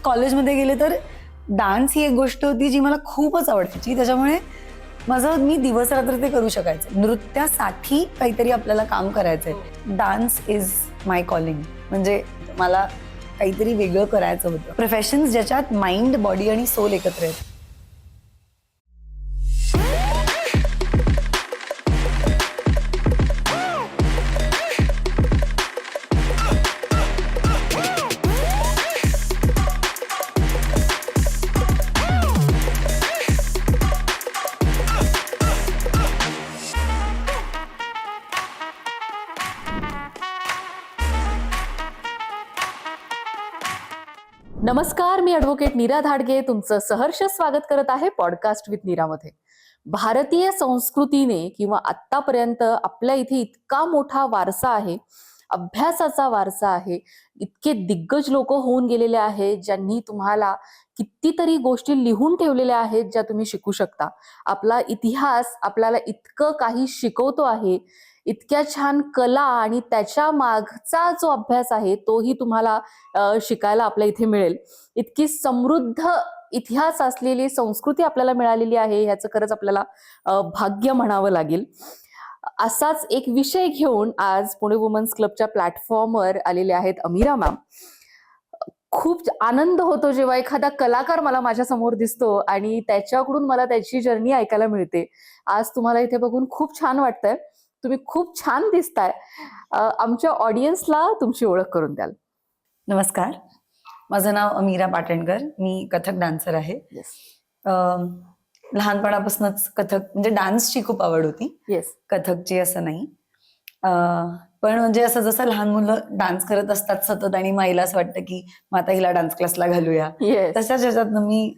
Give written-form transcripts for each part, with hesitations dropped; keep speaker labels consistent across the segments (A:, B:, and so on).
A: कॉलेजमध्ये गेले तर डान्स ही एक गोष्ट होती जी मला खूपच आवडायची. त्याच्यामुळे मी दिवस रात्र ते करू शकायचे. नृत्यासाठी काहीतरी आपल्याला काम करायचंय. Dance is my calling. म्हणजे मला काहीतरी वेगळं करायचं होतं. प्रोफेशन्स ज्याच्यात माइंड, बॉडी आणि सोल एकत्र आहेत.
B: नमस्कार, मी ॲडव्होकेट नीरा धाडगे तुमचं सहर्ष स्वागत करत आहे पॉडकास्ट विथ नीरामध्ये. भारतीय संस्कृतीने किंवा आत्तापर्यंत आपल्या इथे इतका मोठा वारसा आहे, अभ्यासाचा वारसा आहे, इतके दिग्गज लोक होऊन गेलेले आहेत ज्यांनी तुम्हाला कितीतरी गोष्टी लिहून ठेवलेल्या आहेत ज्या तुम्ही शिकू शकता. आपला इतिहास आपल्याला इतकं काही शिकवतो आहे, इतक्या छान कला आणि त्याच्या मागचा जो अभ्यास आहे तोही तुम्हाला शिकायला आपल्या इथे मिळेल. इतकी समृद्ध इतिहास असलेली संस्कृती आपल्याला मिळालेली आहे, ह्याचं खरंच आपल्याला भाग्य म्हणावं लागेल. असाच एक विषय घेऊन आज पुणे वुमन्स क्लबच्या प्लॅटफॉर्मवर आलेले आहेत अमीरा मॅम. खूप आनंद होतो जेव्हा एखादा कलाकार मला माझ्या समोर दिसतो आणि त्याच्याकडून मला त्याची जर्नी ऐकायला मिळते. आज तुम्हाला इथे बघून खूप छान वाटतंय, तुम्ही खूप छान दिसताय. आमच्या ऑडियन्सला तुमची ओळख करून द्याल?
A: नमस्कार, माझं नाव अमीरा पाटणकर. मी कथक डान्सर आहे. लहानपणापासूनच कथक म्हणजे डान्सची खूप आवड होती.
B: येस.
A: कथकची असं नाही. पण म्हणजे असं जसं लहान मुलं डान्स करत असतात सतत आणि माईला असं वाटतं की मग आता हिला डान्स क्लासला घालूया,
B: येस.
A: तशाच ह्याच्यातनं मी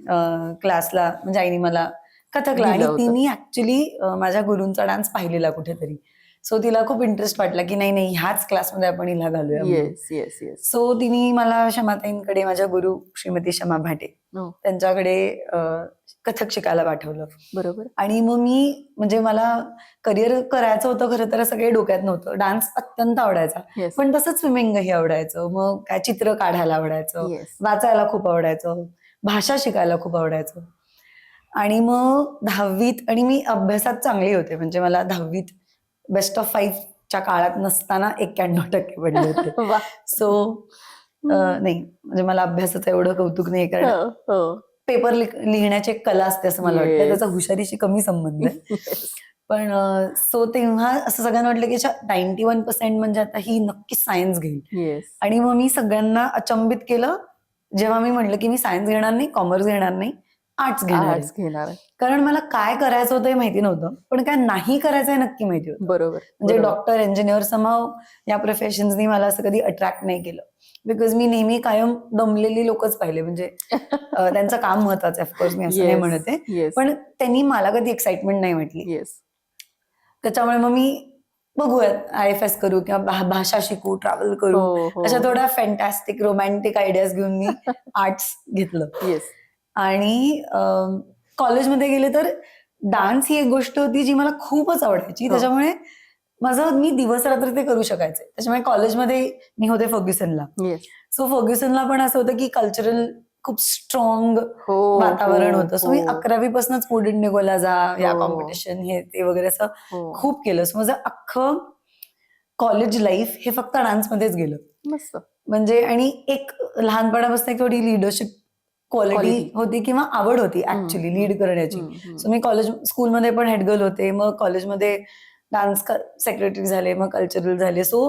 A: क्लासला म्हणजे आईने मला कथकला, आणि
B: दिलं होतं.
A: तिने ऍक्च्युली माझ्या गुरूंचा डान्स पाहिलेला कुठेतरी. सो तिला खूप इंटरेस्ट वाटला की नाही नाही ह्याच क्लासमध्ये आपण हिला घालूया म्हणून.
B: Yes yes yes.
A: सो तिने मला क्षमाताईंकडे, माझ्या गुरु श्रीमती क्षमा भाटे,
B: हो,
A: त्यांच्याकडे कथक शिकायला पाठवलं.
B: बरोबर.
A: आणि मग मी म्हणजे मला करिअर करायचं होतं खरं तर, सगळे डोक्यात नव्हतं. डान्स अत्यंत आवडायचा,
B: येस.
A: पण तसंच स्विमिंगही आवडायचं. मग काय चित्र काढायला आवडायचं,
B: येस.
A: वाचायला खूप आवडायचं, भाषा शिकायला खूप आवडायचं. आणि मग 10वीत, आणि मी अभ्यासात चांगली होते, म्हणजे मला 10वीत बेस्ट ऑफ 5च्या काळात नसताना 91% पडले होते.
B: वा.
A: सो नाही म्हणजे मला अभ्यासाचं एवढं कौतुक नाही, कारण
B: हो, हो.
A: पेपर लिहिण्याची एक कला असते असं मला वाटतं.
B: Yes.
A: त्याचा हुशारीशी कमी संबंध आहे.
B: Yes.
A: पण सो तेव्हा असं सगळ्यांना वाटलं की 91% म्हणजे आता ही नक्कीच सायन्स घेईल.
B: येस.
A: आणि मग मी सगळ्यांना अचंबित केलं जेव्हा मी म्हटलं की मी सायन्स घेणार नाही, कॉमर्स घेणार नाही, आर्ट्स घेणार आहे.
B: आर्ट्स घेणार.
A: कारण मला काय करायचं होतं हे माहिती नव्हतं, पण काय नाही करायचं हे नक्की माहिती होतं.
B: बरोबर.
A: म्हणजे
B: बरोबर.
A: डॉक्टर, इंजिनियर समाव या प्रोफेशन्सनी मला असं कधी अट्रॅक्ट नाही केलं. बिकॉज मी नेहमी कायम दमलेली लोकच पाहिले. म्हणजे त्यांचं काम महत्वाचं आहे, ऑफकोर्स मी असं नाही
B: Yes.
A: म्हणते,
B: Yes.
A: पण त्यांनी मला कधी एक्साइटमेंट नाही वाटली.
B: येस.
A: त्याच्यामुळे मग मी बघूयात IFS करू किंवा भाषा शिकू, ट्रॅव्हल करू,
B: हो, हो.
A: अशा थोड्या फॅन्टॅस्टिक रोमॅन्टिक आयडियाज घेऊन मी आर्ट्स घेतलं.
B: येस.
A: आणि कॉलेजमध्ये गेले तर डान्स ही एक गोष्ट होती जी मला खूपच आवडायची.
B: हो.
A: त्याच्यामुळे मी दिवस रात्र ते करू शकायचे. त्याच्यामुळे कॉलेजमध्ये मी होते फर्ग्युसनला.
B: येस.
A: सो फर्ग्युसनला पण असं होतं की कल्चरल खूप स्ट्रॉंग
B: हो,
A: वातावरण
B: हो,
A: होतं. सो मी
B: हो.
A: 11वी पासूनच फूड इंडिगोला जा, या
B: हो.
A: कॉम्पिटिशन, हे ते वगैरे असं
B: हो.
A: खूप केलं. सो माझं अख्खं कॉलेज लाईफ हे फक्त डान्समध्येच गेलं.
B: मस्त.
A: म्हणजे आणि एक लहानपणापासून एक थोडी लिडरशिप क्वालिटी
B: Quality.
A: होती किंवा आवड होती ऍक्च्युली लीड करण्याची. सो मी स्कूलमध्ये पण हेडगर्ल होते, मग कॉलेजमध्ये डान्स सेक्रेटरी झाले, मग कल्चरल झाले. सो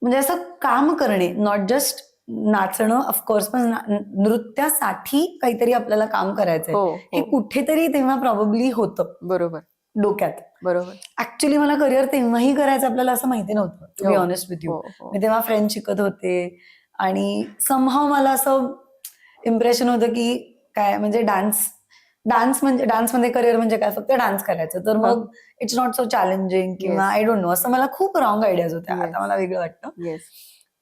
A: म्हणजे असं काम करणे, नॉट जस्ट नाचणं ऑफकोर्स, पण नृत्यासाठी काहीतरी आपल्याला काम करायचंय
B: हो,
A: हे
B: हो.
A: कुठेतरी तेव्हा प्रॉब्ली होतं
B: बरोबर.
A: डोक्यात.
B: बरोबर.
A: ऍक्च्युली मला करिअर तेव्हाही करायचं आपल्याला असं माहिती नव्हतं, टू बी
B: हो,
A: ऑनेस्ट विथ यू.
B: हो, हो.
A: मी तेव्हा फ्रेंच शिकत होते आणि समहाव मला असं इम्प्रेशन होतं की काय म्हणजे डान्समध्ये करिअर म्हणजे काय, फक्त डान्स करायचं, तर मग इट्स नॉट सो चॅलेंजिंग किंवा
B: Yes.
A: आय डोंट नो, असं मला खूप रॉंग आयडियाज होत्या.
B: Yes.
A: आता मला वेगळं वाटतं.
B: येस.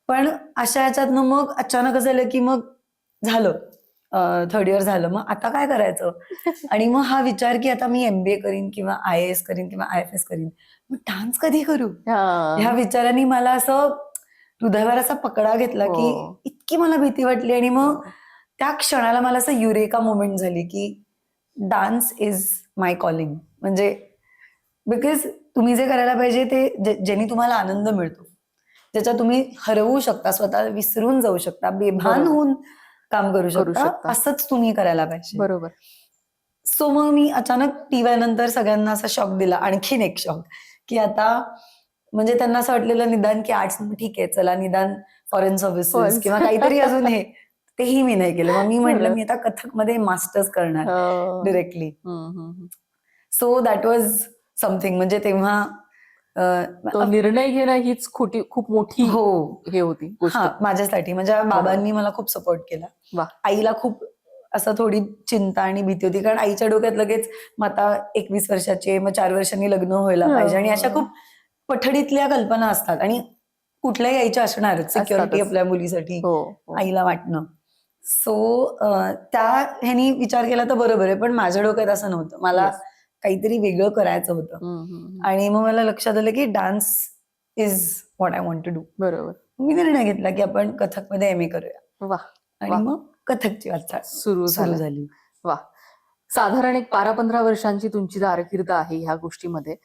A: पण अशा ह्याच्यातनं मग अचानक असं झालं की मग झालं, 3rd इयर झालं, मग आता काय करायचं. आणि मग हा विचार की आता मी MBA करीन किंवा IAS करीन किंवा IFS करीन, मग डान्स कधी करू, ह्या विचारांनी मला असं हृदयावर असा पकडा घेतला की
B: हो.
A: इतकी मला भीती वाटली. आणि मग त्या क्षणाला मला असं युरेका मोमेंट झाली की डान्स इज माय कॉलिंग. म्हणजे बिकॉज तुम्ही जे करायला पाहिजे ते ज्यांनी तुम्हाला आनंद मिळतो, ज्याच्यात तुम्ही हरवू शकता, स्वतः विसरून जाऊ शकता, बेभान
B: बरोबर.
A: होऊन काम करू
B: करू
A: शकता,
B: शकता.
A: असंच तुम्ही करायला पाहिजे.
B: बरोबर.
A: सो मग मी अचानक टीवाय सगळ्यांना असा शॉक दिला, आणखीन एक शॉक, की आता म्हणजे त्यांना असं वाटलेलं निदान की आर्ट्स ठीक आहे, चला निदान फॉरेन सर्व्हिसेस किंवा काहीतरी अजून हे, तेही मी नाही केलं. मग मी म्हटलं मी आता कथकमध्ये मास्टर्स करणार
B: हो.
A: डिरेक्टली.
B: हम्म, हम्म, हम्म.
A: So that was something. म्हणजे तेव्हा
B: तो निर्णय घेणं हीच खूप मोठी
A: हो
B: हे होती गोष्ट.
A: हा माझ्यासाठी. माझ्या बाबांनी मला खूप सपोर्ट केला.
B: वा.
A: आईला खूप असं थोडी चिंता आणि भीती होती, कारण आईच्या डोक्यात लगेच मग आता 21 वर्षाची आहे, मग 4 वर्षांनी लग्न व्हायला पाहिजे, आणि अशा खूप पठडीतल्या कल्पना असतात, आणि कुठल्याही आईच्या असणारच सिक्युरिटी
B: असतातच.
A: आपल्या मुलीसाठी
B: हो, हो.
A: आईला वाटणं. सो त्या ह्यानी विचार केला तर बरोबर आहे, पण माझ्या डोक्यात असं नव्हतं. मला
B: Yes.
A: काहीतरी वेगळं करायचं होतं.
B: हम्म, हम्म, हम्म.
A: आणि मग मला लक्षात आलं की dance is what I want to do.
B: बरोबर.
A: मी निर्णय घेतला की आपण कथकमध्ये MA करूया,
B: वा.
A: आणि
B: वा.
A: मग कथकची वाटचाल
B: सुरू
A: सुरू झाली.
B: वा. साधारण एक 12-15 वर्षांची तुमची कारकीर्द आहे ह्या गोष्टीमध्ये.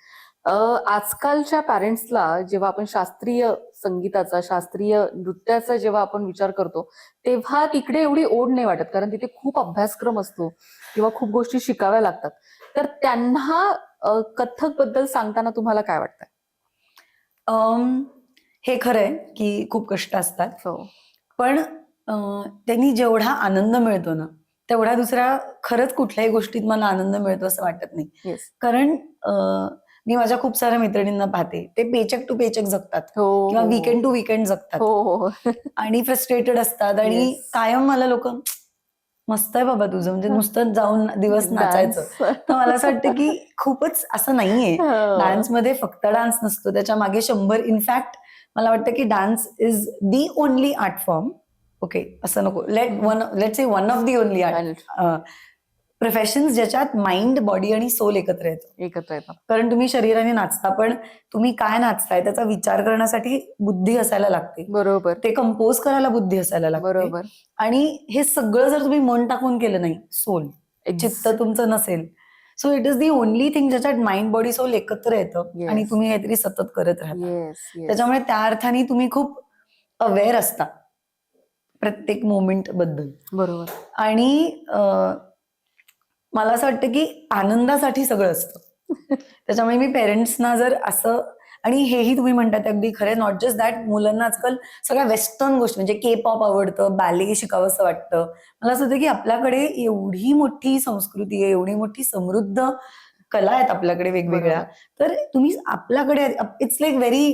B: आजकालच्या पॅरेंट्सला जेव्हा आपण शास्त्रीय संगीताचा, शास्त्रीय नृत्याचा जेव्हा आपण विचार करतो, तेव्हा तिकडे एवढी ओढ नाही वाटत, कारण तिथे खूप अभ्यासक्रम असतो किंवा खूप गोष्टी शिकाव्या लागतात. तर त्यांना कथ्थक बद्दल सांगताना तुम्हाला काय वाटतं?
A: हे खरंय की खूप कष्ट असतात,
B: हो.
A: पण त्यांनी जेवढा आनंद मिळतो ना, तेवढा दुसऱ्या खरंच कुठल्याही गोष्टीत मला आनंद मिळतो असं वाटत नाही.
B: येस.
A: कारण मी माझ्या खूप साऱ्या मैत्रिणींना पाहते, ते पेचेक टू पेचेक जगतात
B: हो,
A: किंवा
B: हो,
A: वीकेंड
B: हो.
A: टू वीकेंड जगतात,
B: हो, हो, हो.
A: आणि फ्रस्ट्रेटेड असतात, आणि
B: Yes.
A: कायम मला लोक मस्त आहे बाबा तुझं, म्हणजे नुसतं जाऊन दिवस नाचायचं. तर मला असं वाटतं की खूपच असं नाहीये. डान्समध्ये फक्त डान्स नसतो, त्याच्या मागे 100. इनफॅक्ट मला वाटतं की dance is the only art form. Okay, असं नको, let say one of the only art professions ज्याच्यात माइंड, बॉडी आणि सोल एकत्र येतं.
B: एकत्र येतात.
A: कारण तुम्ही शरीराने नाचता, पण तुम्ही काय नाचताय त्याचा विचार करण्यासाठी बुद्धी असायला लागते.
B: बरोबर.
A: ते कंपोज करायला बुद्धी असायला लागते.
B: बरोबर.
A: आणि हे सगळं जर तुम्ही मन टाकून केलं नाही, सोल,
B: Ex-
A: चित्त तुमचं नसेल, so it is the only thing ज्याच्यात माइंड, बॉडी, सोल एकत्र येतं,
B: Yes.
A: आणि तुम्ही काहीतरी सतत करत राहता.
B: Yes, yes.
A: त्याच्यामुळे त्या अर्थाने तुम्ही खूप अवेअर असता प्रत्येक मोमेंट बद्दल.
B: बरोबर.
A: आणि मला असं वाटतं की आनंदासाठी सगळं असतं. त्याच्यामुळे मी पेरेंट्सना जर असं, आणि हेही तुम्ही म्हणतात अगदी खरे, नॉट जस्ट दॅट, मुलांना आजकाल सगळ्या वेस्टर्न गोष्टी म्हणजे K-पॉप आवडतं, बॅले शिकावंसं वाटतं. मला असं होतं की आपल्याकडे एवढी मोठी संस्कृती आहे, एवढी मोठी समृद्ध कला आहेत आपल्याकडे वेगवेगळ्या, तर तुम्ही आपल्याकडे, it's like very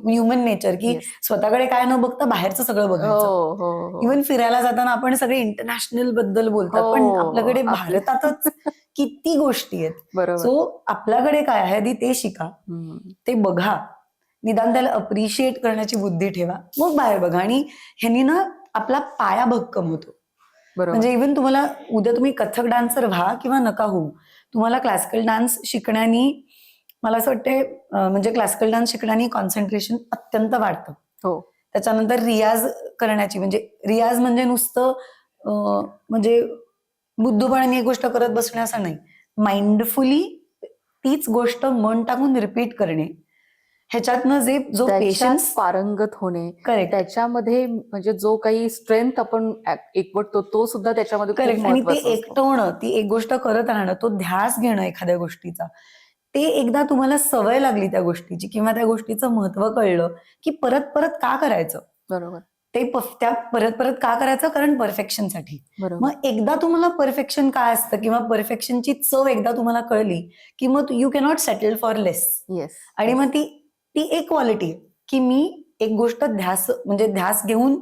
A: human nature की
B: Yes.
A: स्वतःकडे काय न बघता बाहेरचं सगळं बघायचं.
B: हो, हो, हो.
A: इव्हन फिरायला जाताना आपण सगळे इंटरनॅशनल बद्दल बोलतात,
B: हो.
A: पण आपल्याकडे
B: आपल्या-
A: भारतातच किती गोष्टी आहेत.
B: बरोबर.
A: सो आपल्याकडे काय आहे आधी ते शिका,
B: हम्म.
A: ते बघा, निदान त्याला अप्रिशिएट करण्याची बुद्धी ठेवा, मग बाहेर बघा, आणि ह्यांनी ना आपला पाया भक्कम होतो.
B: बरोबर.
A: म्हणजे इव्हन तुम्हाला उद्या तुम्ही कथक डान्सर व्हा किंवा नका होऊ, तुम्हाला क्लासिकल डान्स शिकण्यानी, मला असं वाटतंय म्हणजे क्लासिकल डान्स शिकण्यानी कॉन्सन्ट्रेशन अत्यंत वाढतं.
B: हो.
A: त्याच्यानंतर रियाज करण्याची, म्हणजे रियाज म्हणजे नुसतं म्हणजे बुद्धूपणाने एक गोष्ट करत बसणं असं नाही, माइंडफुली तीच गोष्ट मन टाकून रिपीट करणे, ह्याच्यातनं जो
B: त्याच्यात
A: पेशन्स,
B: पारंगत होणे,
A: करेक्ट
B: त्याच्यामध्ये म्हणजे जो काही स्ट्रेंथ आपण एकवटतो तो सुद्धा त्याच्यामध्ये खूप
A: करेक्ट, आणि ते
B: महत्त्वाचा असतो.
A: एकटवणं, ती एक गोष्ट करत राहणं, तो ध्यास घेणं एखाद्या गोष्टीचा, ते एकदा तुम्हाला सवय लागली त्या गोष्टीची किंवा त्या गोष्टीचं महत्व कळलं की परत परत का करायचं,
B: बरोबर.
A: ते त्या परत परत का करायचं, कारण परफेक्शनसाठी.
B: बरोबर.
A: मग एकदा तुम्हाला परफेक्शन काय असतं किंवा परफेक्शनची चव एकदा तुम्हाला कळली की मग you cannot settle for less.
B: Yes.
A: आणि मग ती एक क्वालिटी आहे की मी एक गोष्ट ध्यास घेऊन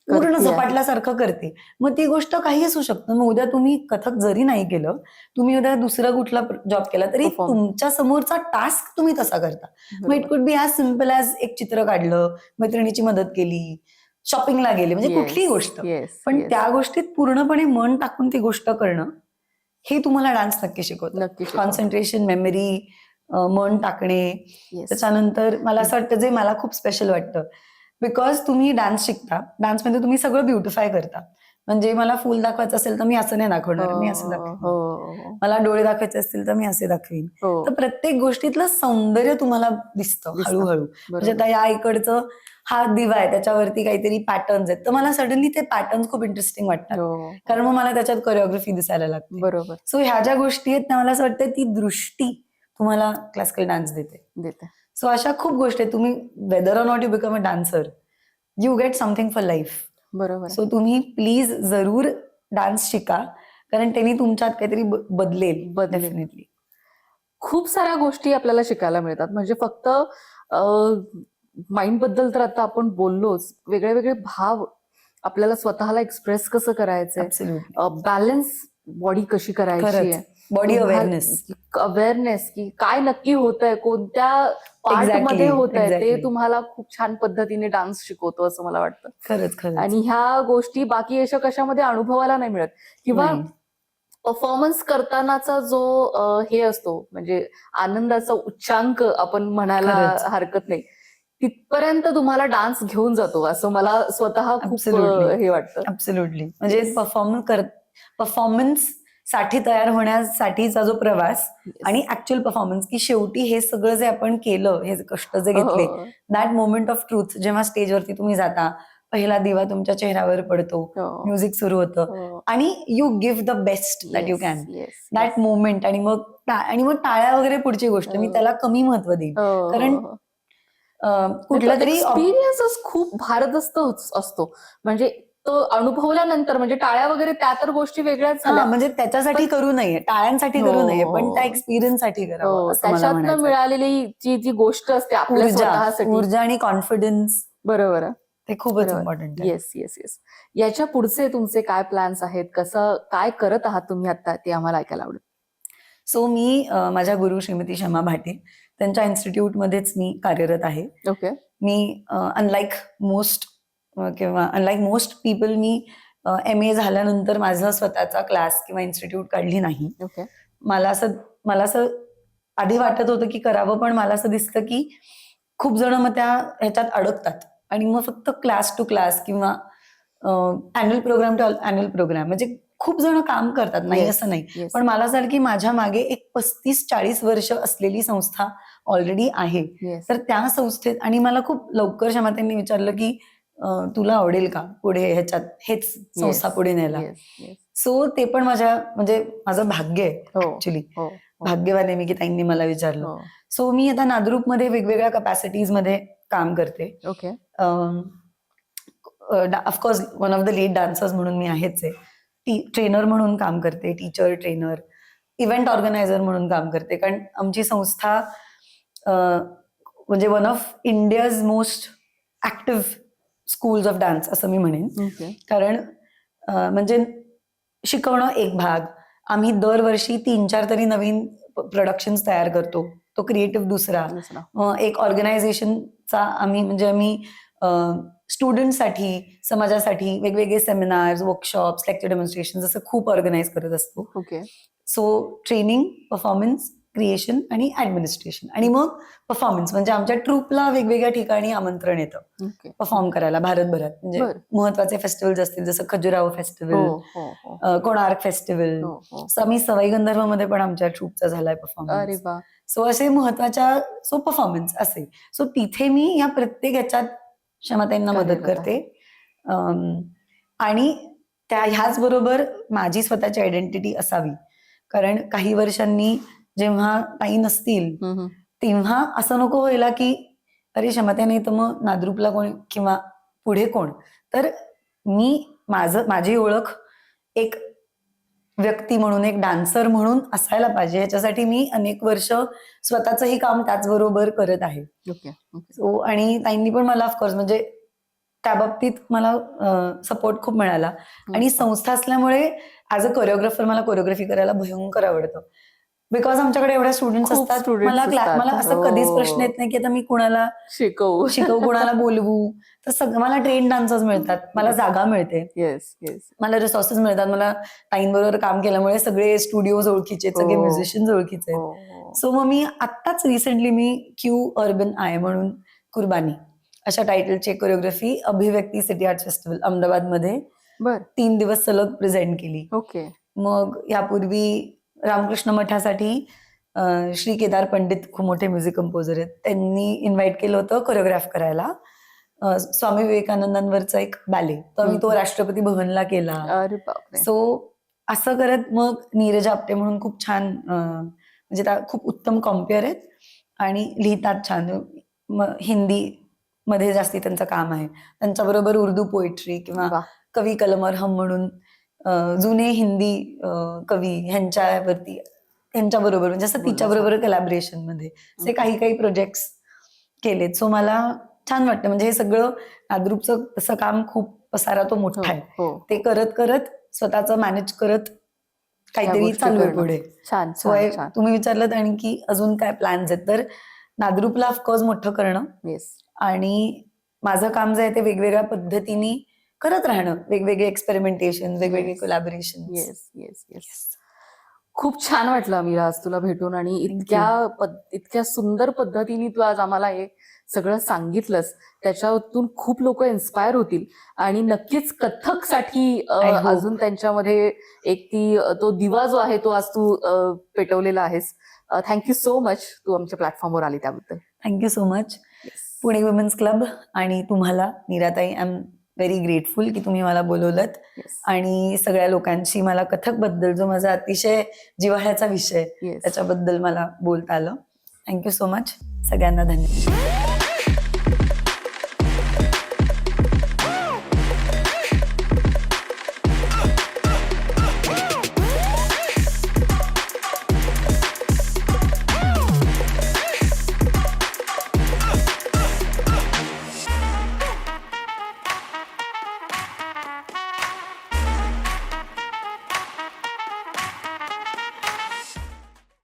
A: पूर्ण
B: करते आहे.
A: झपाटल्यासारखं करते. मग ती गोष्ट काही असू शकतं. मग उद्या तुम्ही कथक जरी नाही केलं, तुम्ही उद्या दुसरा कुठला जॉब केला तरी
B: Perform.
A: तुमच्या समोरचा टास्क तुम्ही तसा करता. मग it could be as simple as एक चित्र काढलं, मैत्रिणीची मदत केली, शॉपिंगला गेले, म्हणजे कुठलीही गोष्ट, पण त्या गोष्टीत पूर्णपणे मन टाकून ती गोष्ट करणं, हे तुम्हाला डान्स नक्की शिकवतो.
B: नक्की शिकवतो.
A: कॉन्सन्ट्रेशन, मेमरी, मन टाकणे.
B: Yes.
A: त्याच्यानंतर मला असं वाटतं, जे मला खूप स्पेशल वाटतं, बिकॉज तुम्ही डान्स शिकता, डान्समध्ये तुम्ही सगळं ब्युटिफाय करता, म्हणजे मला फुल दाखवायचं असेल तर मी असं नाही दाखवणार, मी असं दाखवेन.
B: हो
A: मला डोळे दाखवायचे असतील तर मी असे दाखवीन.
B: हो
A: तर प्रत्येक गोष्टीतलं सौंदर्य तुम्हाला दिसतं
B: दिसतं.
A: हळूहळू. म्हणजे
B: बरोबर
A: आता या इकडचं हा दिवा आहे, त्याच्यावरती काहीतरी पॅटर्न्स आहेत, तर मला सडनली ते पॅटर्न्स खूप इंटरेस्टिंग वाटतात.
B: हो
A: कारण मग मला त्याच्यात कोरिओग्राफी दिसायला लागते.
B: बरोबर
A: सो ह्या ज्या गोष्टी आहेत ना, मला असं वाटतं ती दृष्टी तुम्हाला क्लासिकल डान्स देते.
B: देते.
A: सो अशा खूप गोष्टी आहेत. तुम्ही whether or not you become a dancer, you get something for life.
B: बरोबर आहे.
A: सो तुम्ही प्लीज जरूर डान्स शिका, कारण त्यांनी तुमच्यात काहीतरी बदलेल
B: बदलेल.
A: डेफिनेटली.
B: खूप साऱ्या गोष्टी आपल्याला शिकायला मिळतात. म्हणजे फक्त माइंड बद्दल तर आता आपण बोललोच. वेगळे वेगळे भाव आपल्याला स्वतःला एक्सप्रेस कसं करायचंय,
A: ऍब्सोल्युटली.
B: बॅलन्स बॉडी कशी करायची
A: खरंच.
B: आहे,
A: बॉडी अवेअरनेस.
B: अवेअरनेस की काय नक्की होतंय, कोणत्या पार्ट
A: Exactly,
B: मध्ये होतंय, ते
A: exactly.
B: तुम्हाला खूप छान पद्धतीने डान्स शिकवतो असं मला वाटतं.
A: खरंच खरंच.
B: आणि ह्या गोष्टी बाकी अशा कशामध्ये अनुभवाला नाही मिळत. किंवा
A: नाही.
B: परफॉर्मन्स करतानाचा जो हे असतो, म्हणजे आनंदाचा उच्चांक आपण म्हणायला
A: खरंच.
B: हरकत नाही, तिथपर्यंत तुम्हाला डान्स घेऊन जातो असं मला स्वतः खूप
A: Absolutely.
B: हे वाटतं.
A: ऍब्सोल्युटली. म्हणजे
B: Yes.
A: परफॉर्मन्स साठी तयार होण्यासाठीचा जो प्रवास
B: Yes.
A: आणि ऍक्च्युअल परफॉर्मन्स, की शेवटी हे सगळं जे आपण केलं, हे कष्ट जे
B: हो,
A: घेतले, दॅट मोमेंट ऑफ ट्रूथ, जेव्हा स्टेजवरती तुम्ही जाता, पहिला दिवा तुमच्या चेहऱ्यावर पडतो,
B: हो,
A: म्युझिक सुरू होतं
B: हो.
A: आणि you give the best that you
B: Yes,
A: can.
B: yes,
A: that
B: yes.
A: Moment. आणि मग टाळ्या वगैरे पुढची गोष्ट, मी
B: हो.
A: त्याला कमी महत्व देईन.
B: हो,
A: कारण
B: हो.
A: कुठलं तरी
B: एक्सपिरियन्सच खूप भारदस्त असतो. म्हणजे तो अनुभवल्यानंतर, म्हणजे टाळ्या वगैरे त्या तर गोष्टी वेगळ्याच झाल्या.
A: म्हणजे त्याच्यासाठी करू नये, टाळ्यांसाठी
B: हो,
A: करू नये, पण त्या
B: हो.
A: एक्सपिरियन्स साठी करावं,
B: हो,
A: असं मला
B: त्याच्यातनं
A: म्हणायचं.
B: मिळालेली जी जी गोष्ट असते आपल्या स्वतःसाठी.
A: ऊर्जा आणि कॉन्फिडन्स,
B: बरोबर आहे.
A: ते खूपच
B: बरोबर.
A: इम्पॉर्टंट आहे.
B: Yes yes yes. याच्या पुढचे तुमचे काय प्लॅन्स आहेत, कसं काय करत आहात तुम्ही आता, ते आम्हाला ऐकायला आवडेल.
A: सो मी माझ्या गुरु श्रीमती शमा भाटे त्यांच्या इन्स्टिट्यूटमध्येच मी कार्यरत आहे.
B: ओके
A: मी अनलाईक मोस्ट पीपल, मी MA झाल्यानंतर माझा स्वतःचा क्लास किंवा इन्स्टिट्यूट काढली नाही.
B: ओके
A: मला असं आधी वाटत होतं की करावं, पण मला असं दिसतं की खूप जण मग त्या ह्याच्यात अडकतात आणि मग फक्त क्लास टू क्लास किंवा annual program to annual program, म्हणजे खूप जण काम करतात, नाही असं नाही.
B: येस
A: पण मला असं वाटलं की माझ्या मागे एक 35-40 वर्ष असलेली संस्था ऑलरेडी आहे.
B: येस
A: तर त्या संस्थेत, आणि मला खूप लवकर शमा त्यांनी विचारलं की तुला आवडेल का पुढे ह्याच्यात हेच संस्था पुढे न्यायला.
B: Yes yes.
A: सो ते पण म्हणजे माझं भाग्य आहे
B: हो
A: ऍक्च्युली.
B: हो हो,
A: भाग्यवान आहे मी की ताईंनी मला विचारलं.
B: हो.
A: सो मी आता नादरूपमध्ये वेगवेगळ्या कपॅसिटीज मध्ये काम करते.
B: Okay
A: of course one of the lead dancers म्हणून मी आहेच आहे. ट्रेनर म्हणून काम करते, टीचर ट्रेनर, इव्हेंट ऑर्गनायझर म्हणून काम करते. कारण आमची संस्था म्हणजे one of India's most active schools of dance असं मी म्हणेन.
B: ओके
A: कारण म्हणजे शिकवणं एक भाग, आम्ही दरवर्षी 3-4 तरी नवीन प्रोडक्शन्स तयार करतो, तो क्रिएटिव्ह दुसरा. एक ऑर्गनायझेशनचा आम्ही स्टुडंटसाठी, समाजासाठी वेगवेगळे सेमिनार्स, वर्कशॉप्स, लेक्चर डेमॉन्स्ट्रेशन असं खूप ऑर्गनाईज करत असतो.
B: Okay
A: so training, performance, creation आणि ऍडमिनिस्ट्रेशन, आणि मग परफॉर्मन्स म्हणजे आमच्या ट्रूपला वेगवेगळ्या ठिकाणी आमंत्रण येतं
B: ओके
A: परफॉर्म करायला भारतभरात. म्हणजे
B: बरं.
A: महत्वाचे फेस्टिवल्स असतील जसं खजुराहो
B: हो
A: फेस्टिवल,
B: हो हो
A: कोणार्क फेस्टिवल.
B: हो हो.
A: आम्ही सवाई गंधर्वमध्ये पण आमच्या ट्रूपचा झालाय
B: अरे
A: परफॉर्मन्स.
B: वा.
A: सो असे महत्वाच्या परफॉर्मन्स असे. सो तिथे मी या प्रत्येक ह्याच्यात क्षमतांना मदत
B: कार्यरत आहे.
A: करते. आणि ह्याच बरोबर माझी स्वतःची आयडेंटिटी असावी, कारण काही वर्षांनी जेव्हा ताई नसतील
B: हम्म, हम्म.
A: तेव्हा असं नको व्हायला की अरे क्षमता नाही तर मग नादरूपला कोण किंवा पुढे कोण. तर माझी ओळख एक व्यक्ती म्हणून, एक डान्सर म्हणून असायला पाहिजे. ह्याच्यासाठी मी अनेक वर्ष स्वतःचंही काम त्याचबरोबर करत आहे.
B: ओके ओके
A: सो आणि ताईंनी पण मला ऑफकोर्स म्हणजे त्या बाबतीत मला सपोर्ट खूप मिळाला. आणि संस्था असल्यामुळे ॲज अ कोरिओग्राफर मला कोरिओग्राफी करायला भयंकर आवडतं. बिकॉज आमच्याकडे एवढ्या स्टुडंट्स
B: खूप
A: असतात.
B: students असतात.
A: मला असं कधीच प्रश्न येत नाही की आता मी कुणाला
B: शिकवू
A: कुणाला बोलवू. तर सगळं मला ट्रेन डान्सर्स मिळतात, मला जागा मिळते,
B: येस येस.
A: मला रिसोर्सेस मिळतात. मला ताईंबरोबर काम केल्यामुळे सगळे स्टुडिओज ओळखीचे, सगळे म्युझिशियन्स ओळखीचे. सो मग मी आत्ताच recently me Q urban I म्हणून कुर्बानी अशा टायटलची कोरिओग्राफी अभिव्यक्ती सिटी आर्ट फेस्टिवल अहमदाबादमध्ये
B: बर
A: 3 दिवस सलग प्रेझेंट केली.
B: ओके.
A: मग यापूर्वी रामकृष्ण मठासाठी श्री केदार पंडित खूप मोठे म्युझिक कंपोजर आहेत, त्यांनी इन्व्हाइट केलं होतं कोरिओग्राफ करायला. स्वामी विवेकानंदांवरचा एक बॅले, तो आम्ही तो राष्ट्रपती भवनला केला.
B: अरे बापरे.
A: सो असं करत मग नीरज आपटे म्हणून खूप छान म्हणजे त्या खूप उत्तम कॉम्पियर आहेत आणि लिहितात छान. हिंदी मध्ये जास्ती त्यांचं काम आहे. त्यांच्याबरोबर उर्दू पोएट्री किंवा
B: वा.
A: कवी कलमरहम म्हणून जुने हिंदी कवी ह्यांच्यावरती त्यांच्याबरोबर म्हणजे असं तिच्याबरोबर कोलॅबोरेशन मध्ये असे काही काही प्रोजेक्ट्स केलेत. सो मला छान वाटतं. म्हणजे हे सगळं नादरूपचं तसं काम खूप पसारा तो मोठा आहे.
B: हो.
A: ते करत करत स्वतःचं मॅनेज करत काहीतरी
B: गोष्टी
A: चालू आहे
B: करणं.
A: पुढे.
B: छान
A: सो
B: छान छान.
A: तुम्ही विचारलं आणखी अजून काय प्लॅन्स आहेत, तर नादरूपला ऑफकोर्स मोठं करणं
B: येस.
A: आणि माझं काम जे आहे ते वेगवेगळ्या पद्धतीने करत राहणं, वेगवेगळे एक्सपेरिमेंटेशन, वेगवेगळे
B: Yes.
A: Collaboration.
B: Yes yes yes. खूप छान वाटलं मीरा आज तुला भेटून आणि इतक्या सुंदर पद्धतीने तू आज आम्हाला हे सगळं सांगितलंस. त्याच्यातून खूप लोक इन्स्पायर होतील आणि नक्कीच कथ्थकसाठी
A: I hope.
B: अजून त्यांच्यामध्ये एक तो दिवा जो आहे तो आज तू पेटवलेला आहेस. थँक्यू सो मच तू आमच्या प्लॅटफॉर्मवर आली त्याबद्दल.
A: Thank you so much. Pune women's club आणि तुम्हाला Neeratai, I am very grateful की तुम्ही मला बोलवलं
B: येस
A: आणि सगळ्या लोकांशी मला कथक बद्दल जो माझा अतिशय जिव्हाळ्याचा विषय
B: येस.
A: त्याच्याबद्दल मला बोलता आलं. Thank you so much. सगळ्यांना धन्यवाद.